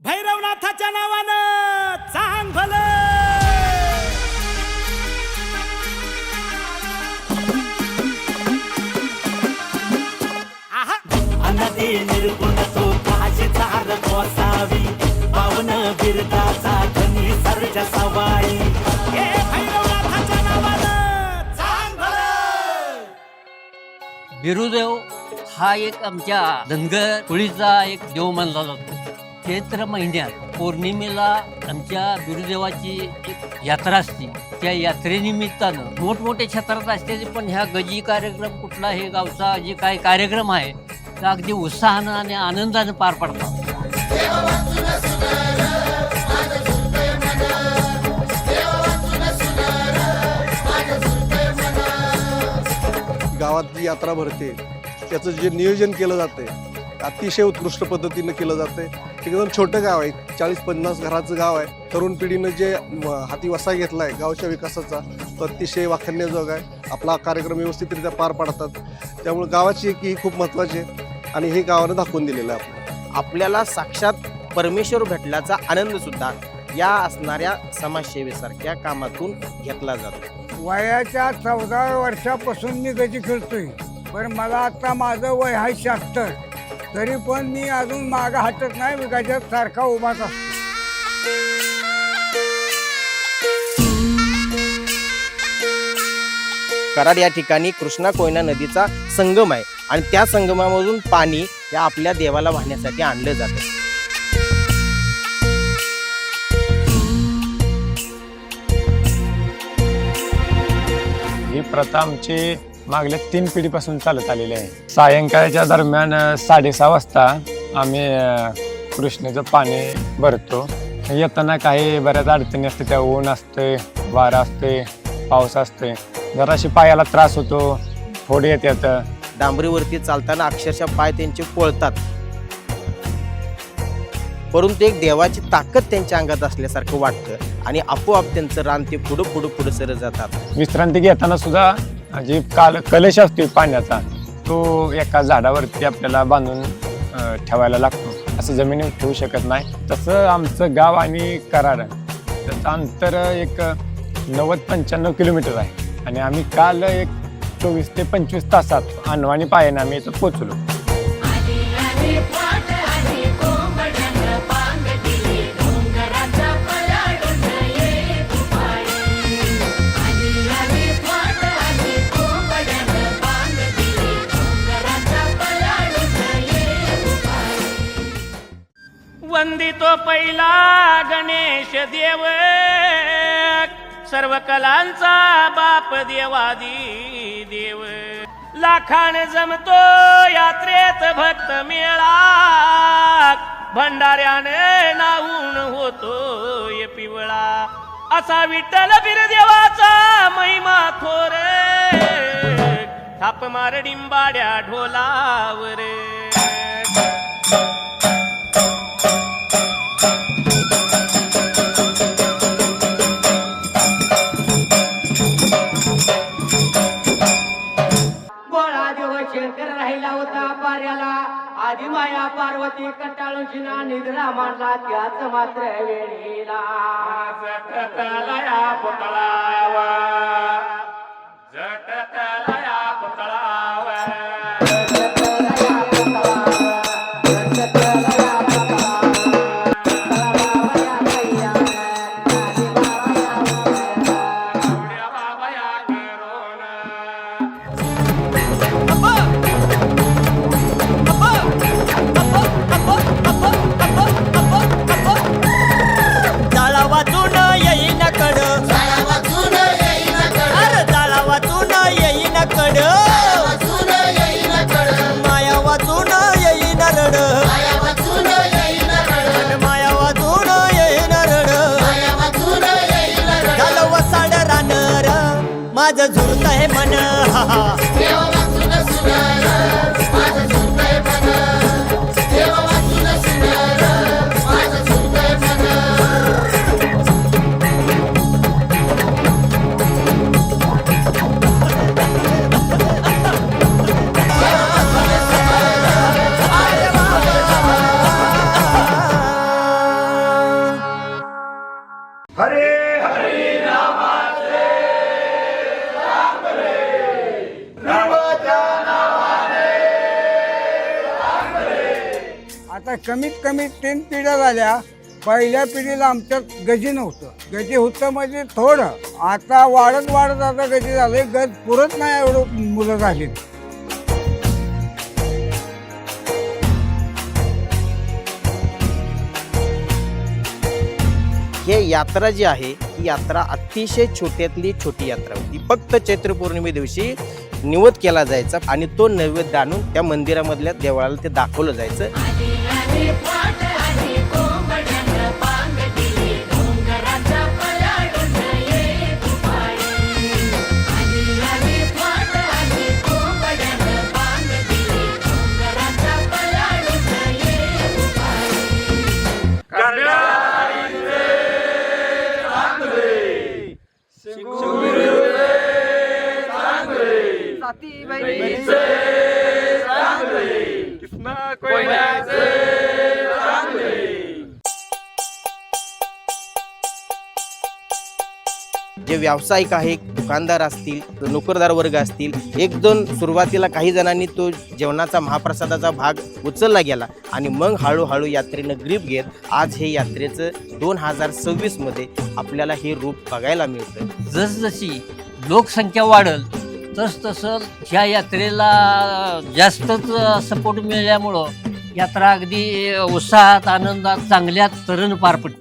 भैरवनाथाच्या नावानं चांग भलं. अनदी निर्गुण तो काशी चार कोसावी पावन बिरदाचा धनी सर्ज सवाई. हे भैरवनाथाच्या नावानं चांग भलं. बिरुदेव हा एक आमच्या धनगर कुळीचा एक देव मानला जातो. चैत्र महिन्यात पौर्णिमेला आमच्या बिरुदेवाची एक यात्रा असते. त्या यात्रेनिमित्तानं मोठमोठे क्षेत्रात असते, पण ह्या गजी कार्यक्रम कुठला हे गावचा जे काही कार्यक्रम आहे तर अगदी उत्साहानं आणि आनंदानं पार पडतात. गावात जी यात्रा भरते त्याचं जे नियोजन केलं जाते अतिशय उत्कृष्ट पद्धतीनं केलं जाते. एकदम छोटं गाव आहे, 40-50 घराचं गाव आहे. तरुण पिढीनं जे हाती वसा घेतला आहे गावच्या विकासाचा तो अतिशय वाखाणण्याजोग आहे. आपला कार्यक्रम व्यवस्थितरित्या पार पाडतात. त्यामुळे गावाची एकी ही खूप महत्त्वाची आहे आणि हे गावानं दाखवून दिलेलं आहे. आपल्याला साक्षात परमेश्वर भेटल्याचा आनंद सुद्धा या असणाऱ्या समाजसेवेसारख्या कामातून घेतला जातो. वयाच्या 14 वर्षापासून मी गजी खेळतोय, पण मला आता माझं वय आहे 76. तरी पण मी अजून मागं हटत नाही. मी गजात सारखा उभाच असतो. कराड या ठिकाणी कृष्णा कोयना नदीचा संगम आहे आणि त्या संगमामधून पाणी या आपल्या देवाला वाहण्यासाठी आणलं जातं. ही प्रथा आमची मागल्या 3 पिढीपासून चालत आलेली आहे. सायंकाळच्या दरम्यान 6:30 वाजता आम्ही कृष्णेचं पाणी भरतो. येताना काही बऱ्याच अडचणी असते. त्या ऊन असते, वारा असते, पाऊस असते, जराशी पायाला त्रास होतो, फोड येतात. डांबरीवरती चालताना अक्षरशः पाय त्यांचे पोळतात, परंतु एक देवाची ताकद त्यांच्या अंगात असल्यासारखं वाटतं आणि आपोआप त्यांचं रान ते पुढं सरत जातात. विश्रांती घेताना सुद्धा जी कलश असतो पाण्याचा तो एका झाडावरती आपल्याला बांधून ठेवायला लागतो. असं जमिनीवर ठेवू शकत नाही. तसं आमचं गाव आणि कराड त्याचं अंतर एक 90-95 किलोमीटर आहे आणि आम्ही काल एक 24 ते 25 तासात अनवाणी पायाने आम्ही इथं पोचलो. वंदितो पहिला गणेश देव, सर्व कलांचा बाप देवादी देव. लाखान जमतो यात्रेत भक्त मेळा, भंडाऱ्याने नाहून होतो पिवळा. असा विठ्ठल बिरदेवाचा महिमा थोर, थाप मार डिंबाड्या ढोलावर. शंकर राहिला होता पाऱ्याला, आधी माया पार्वती कंटाळून शिना निद्रा मांडला त्याच मात्र वेळीला. जटतलया पुतळावा, जटतलया पुतळावा. माझं झुरत आहे मन, कमीत कमी 3 पिढ्या झाल्या. पहिल्या पिढीला आमच्यात गजी नव्हतं. गजी होतं म्हणजे थोडं. आता वाढत वाढत आता गजी झाले. गज पुरत नाही एवढं मुलं झाली. हे यात्रा जी आहे ही यात्रा अतिशय छोट्यातली छोटी यात्रा होती. फक्त चैत्र पौर्णिमे दिवशी निवद केला जायचा आणि तो नैवेद्य आणून त्या मंदिरामधल्या देवळाला ते दाखवलं जायचं. जे व्यावसायिक आहे, दुकानदार असतील, नोकरदार वर्ग असतील, एक दोन सुरुवातीला काही जणांनी तो जेवणाचा महाप्रसादाचा भाग उचलला गेला आणि मग हळूहळू यात्रेनं ग्रीप घेत आज हे यात्रेचं 2026 मध्ये आपल्याला हे रूप बघायला मिळतं. जसजशी लोकसंख्या वाढल तसं ह्या यात्रेला जास्तच सपोर्ट मिळाल्यामुळं यात्रा अगदी उत्साहात आनंदात चांगल्या तऱ्हेनं पार पडते.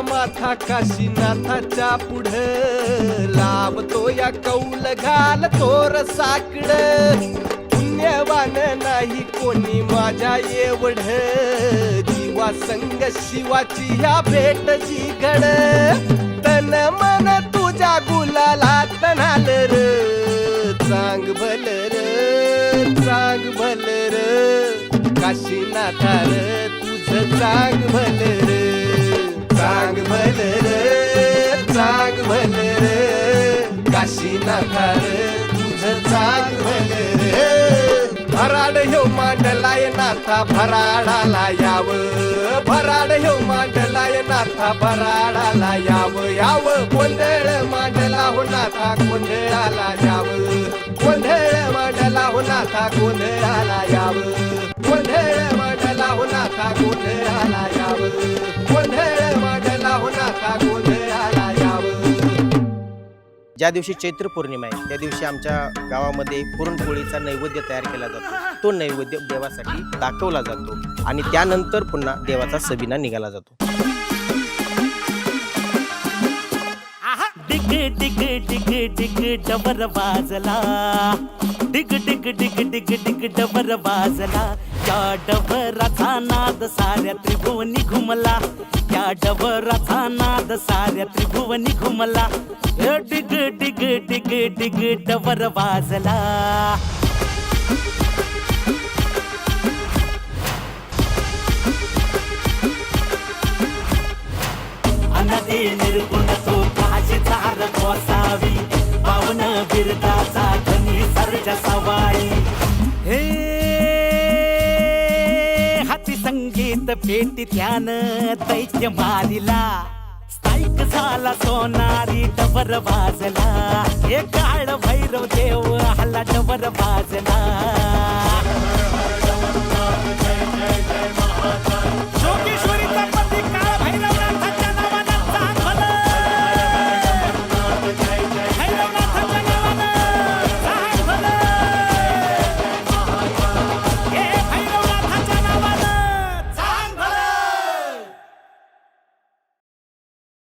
माथा काशीनाथाच्या पुढं लावतो या कौल घाल तोर साकड. पुण्यवान नाही कोणी माझ्या एवढ जीवा संग शिवाची ह्या भेट जी घड. तन मन तुझ्या गुलालात नाल र चांग भल र चांग भल र काशीनाथा र तुझ चांग भल र चांग भल रे चांग भल रे काशीनाथा रे तुझं चांग भल रे. भराड ह्यो मांडलाय नाथा भराडाला याव. भराड ह्यो मांडलाय नाथा भराडाला याव. याव गोंधळ मांडला हो नाथा गोंधळाला याव. गोंधळ मांडला हो नाथा गोंधळाला याव. गोंधळ मांडला हो नाथा गोंधळाला याव. गोंधळ मांडला हो नाथा गोंधळाला याव. ज्या दिवशी चैत्र पौर्णिमा आहे त्या दिवशी आमच्या गावामध्ये पुरणपोळीचा नैवेद्य तयार केला जातो. तो नैवेद्य देवासाठी दाखवला जातो आणि त्यानंतर पुन्हा देवाचा सबिना निघाला जातो. डिग डिग डिग डिग डबर वाजला. डिग डिग डिग डिग डिग डबर वाजला. त्या डबराचा नाद साऱ्या त्रिभुवनी घुमला. त्या डबराचा नाद साऱ्या त्रिभुवनी घुमला. डिग डिग डिग डिग डबर वाजला. अनदी निर्गुण तो काशी चार कोसावी. पावन बिरदाचा धनी सर्जा सवाई. हे हाती संगीत पेटी ध्यान दैत्य मारिला. स्थायिक झाला सोनारी डबर वाजला. हे काळ भैरव देव हल्ला डबर वाजला.